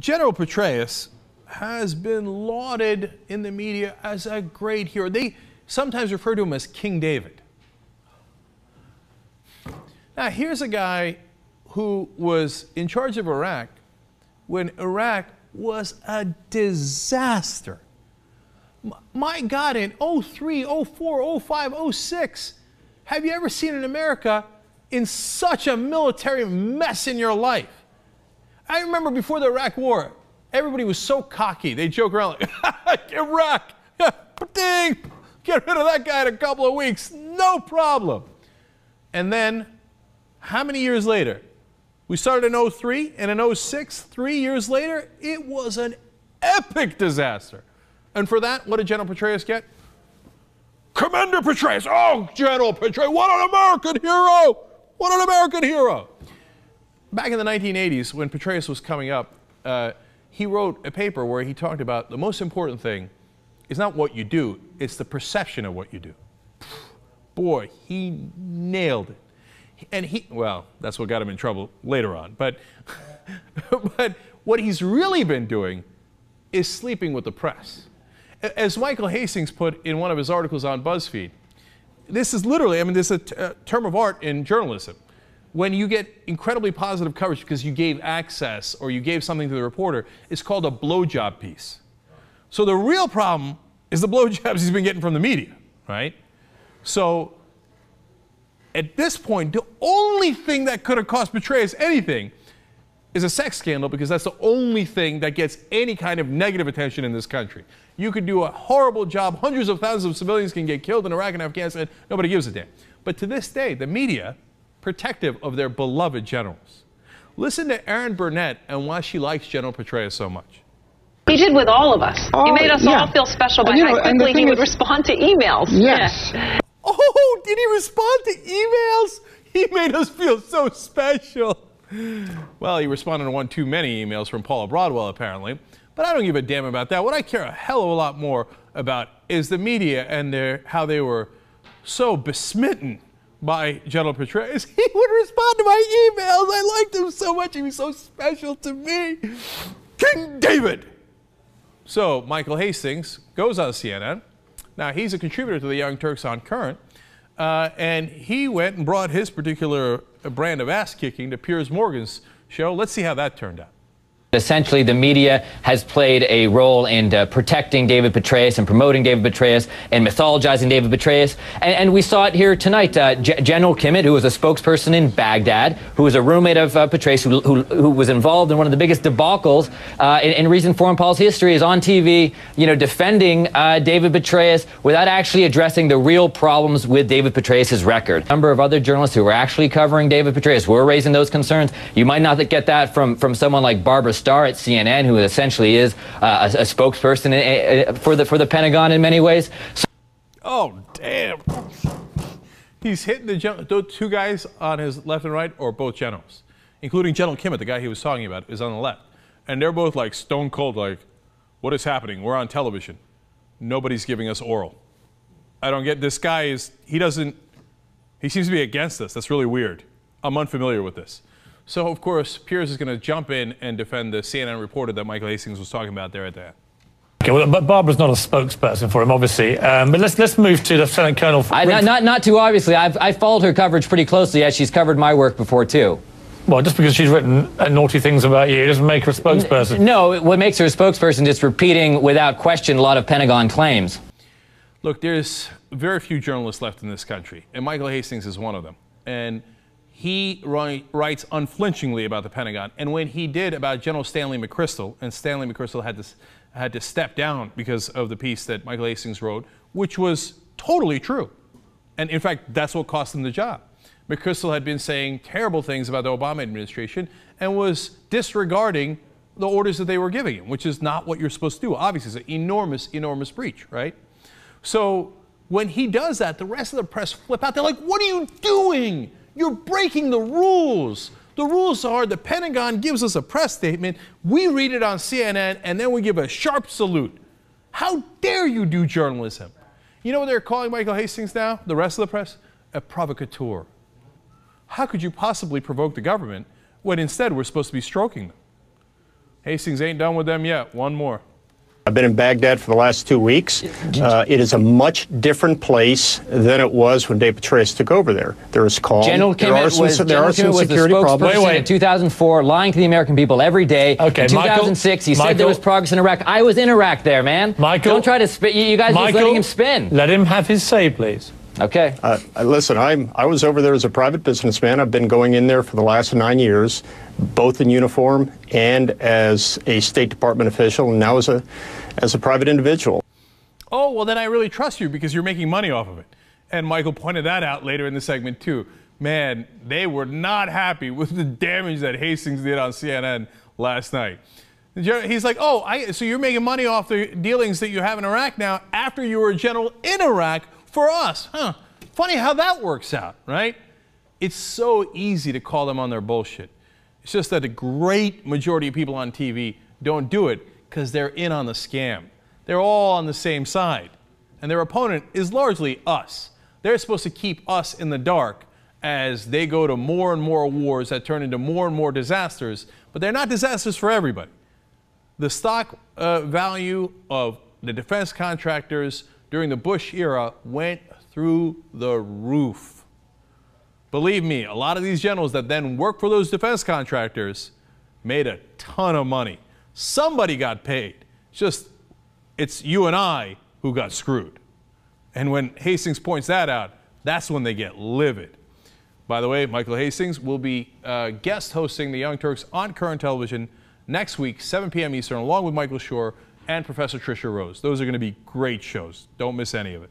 General Petraeus has been lauded in the media as a great hero. They sometimes refer to him as King David. Now, here's a guy who was in charge of Iraq when Iraq was a disaster. My God, in 03, 04, 05, 06, have you ever seen an America in such a military mess in your life? I remember before the Iraq War, everybody was so cocky. They joke around like, Iraq, ding, get rid of that guy in a couple of weeks, no problem. And then, how many years later? We started in 03, and in 06, 3 years later, it was an epic disaster. And for that, what did General Petraeus get? Commander Petraeus. Oh, General Petraeus, what an American hero! What an American hero! Back in the 1980s, when Petraeus was coming up, he wrote a paper where he talked about the most important thing is not what you do, it's the perception of what you do. Boy, he nailed it. And well, that's what got him in trouble later on. But, but what he's really been doing is sleeping with the press. As Michael Hastings put in one of his articles on BuzzFeed, this is literally, I mean, this is a term of art in journalism. When you get incredibly positive coverage because you gave access or you gave something to the reporter, it's called a blowjob piece. So the real problem is the blowjobs he's been getting from the media, right? So at this point, the only thing that could have cost Petraeus anything is a sex scandal, because that's the only thing that gets any kind of negative attention in this country. You could do a horrible job. Hundreds of thousands of civilians can get killed in Iraq and Afghanistan. Nobody gives a damn. But to this day, the media, protective of their beloved generals. Listen to Erin Burnett and why she likes General Petraeus so much. He did with all of us. He made us all feel special by how quickly he would respond to emails. Yes. Oh, did he respond to emails? He made us feel so special. Well, he responded to one too many emails from Paula Broadwell, apparently. But I don't give a damn about that. What I care a hell of a lot more about is the media and how they were so besmitten by General Petraeus. He would respond to my emails. I liked him so much. He was so special to me. King David. So Michael Hastings goes on CNN. Now, he's a contributor to the Young Turks on Current. And he went and brought his particular brand of ass-kicking to Piers Morgan's show. Let's see how that turned out. Essentially, the media has played a role in protecting David Petraeus and promoting David Petraeus and mythologizing David Petraeus. And we saw it here tonight. General Kimmett, who was a spokesperson in Baghdad, who was a roommate of Petraeus, who was involved in one of the biggest debacles in recent foreign policy history, is on TV, defending David Petraeus without actually addressing the real problems with David Petraeus' record. A number of other journalists who were actually covering David Petraeus were raising those concerns. You might not get that from someone like Barbara Starr at CNN, who essentially is a spokesperson for the Pentagon in many ways. Oh, damn. He's hitting the two guys on his left and right, or both generals, including General Kimmett, the guy he was talking about, is on the left. And they're both like stone cold, like, what is happening? We're on television. Nobody's giving us oral. I don't get, this guy he seems to be against us. That's really weird. I'm unfamiliar with this. So, of course, Piers is going to jump in and defend the CNN reporter that Michael Hastings was talking about there at the end. Okay, well, but Barbara's not a spokesperson for him, obviously. But let's move to Lieutenant Colonel. Not too obviously. I've followed her coverage pretty closely, as she's covered my work before too. Well, just because she's written naughty things about you doesn't make her a spokesperson. No, what makes her a spokesperson is repeating without question a lot of Pentagon claims. Look, there's very few journalists left in this country, and Michael Hastings is one of them. And he writes unflinchingly about the Pentagon. And when he did about General Stanley McChrystal, and Stanley McChrystal had to step down because of the piece that Michael Hastings wrote, which was totally true. And in fact, that's what cost him the job. McChrystal had been saying terrible things about the Obama administration and was disregarding the orders that they were giving him, which is not what you're supposed to do. Obviously, it's an enormous, enormous breach, right? So when he does that, the rest of the press flip out. They're like, what are you doing? You're breaking the rules. The rules are the Pentagon gives us a press statement, we read it on CNN, and then we give a sharp salute. How dare you do journalism? You know what they're calling Michael Hastings now, the rest of the press? A provocateur. How could you possibly provoke the government when instead we're supposed to be stroking them? Hastings ain't done with them yet. One more. I've been in Baghdad for the last 2 weeks. It is a much different place than it was when David Petraeus took over there. There is calm. General Kimmett was the spokesperson in 2004, lying to the American people every day. Okay, in 2006, he said there was progress in Iraq. I was in Iraq there, man. Michael, don't try to spin. You guys are just letting him spin. Let him have his say, please. Okay. Listen, I was over there as a private businessman. I've been going in there for the last 9 years, both in uniform and as a State Department official, and now as a private individual. Oh, well, then I really trust you because you're making money off of it. And Michael pointed that out later in the segment, too. Man, they were not happy with the damage that Hastings did on CNN last night. He's like, oh, so you're making money off the dealings that you have in Iraq now after you were a general in Iraq for us. Huh. Funny how that works out, right? It's so easy to call them on their bullshit. It's just that the great majority of people on TV don't do it because they're in on the scam. They're all on the same side. And their opponent is largely us. They're supposed to keep us in the dark as they go to more and more wars that turn into more and more disasters. But they're not disasters for everybody. The stock value of the defense contractors during the Bush era went through the roof. Believe me, a lot of these generals that then worked for those defense contractors made a ton of money. Somebody got paid. It's you and I who got screwed. And when Hastings points that out, that's when they get livid. By the way, Michael Hastings will be guest hosting the Young Turks on Current Television next week, 7 p.m. Eastern, along with Michael Schur and Professor Tricia Rose. Those are going to be great shows. Don't miss any of it.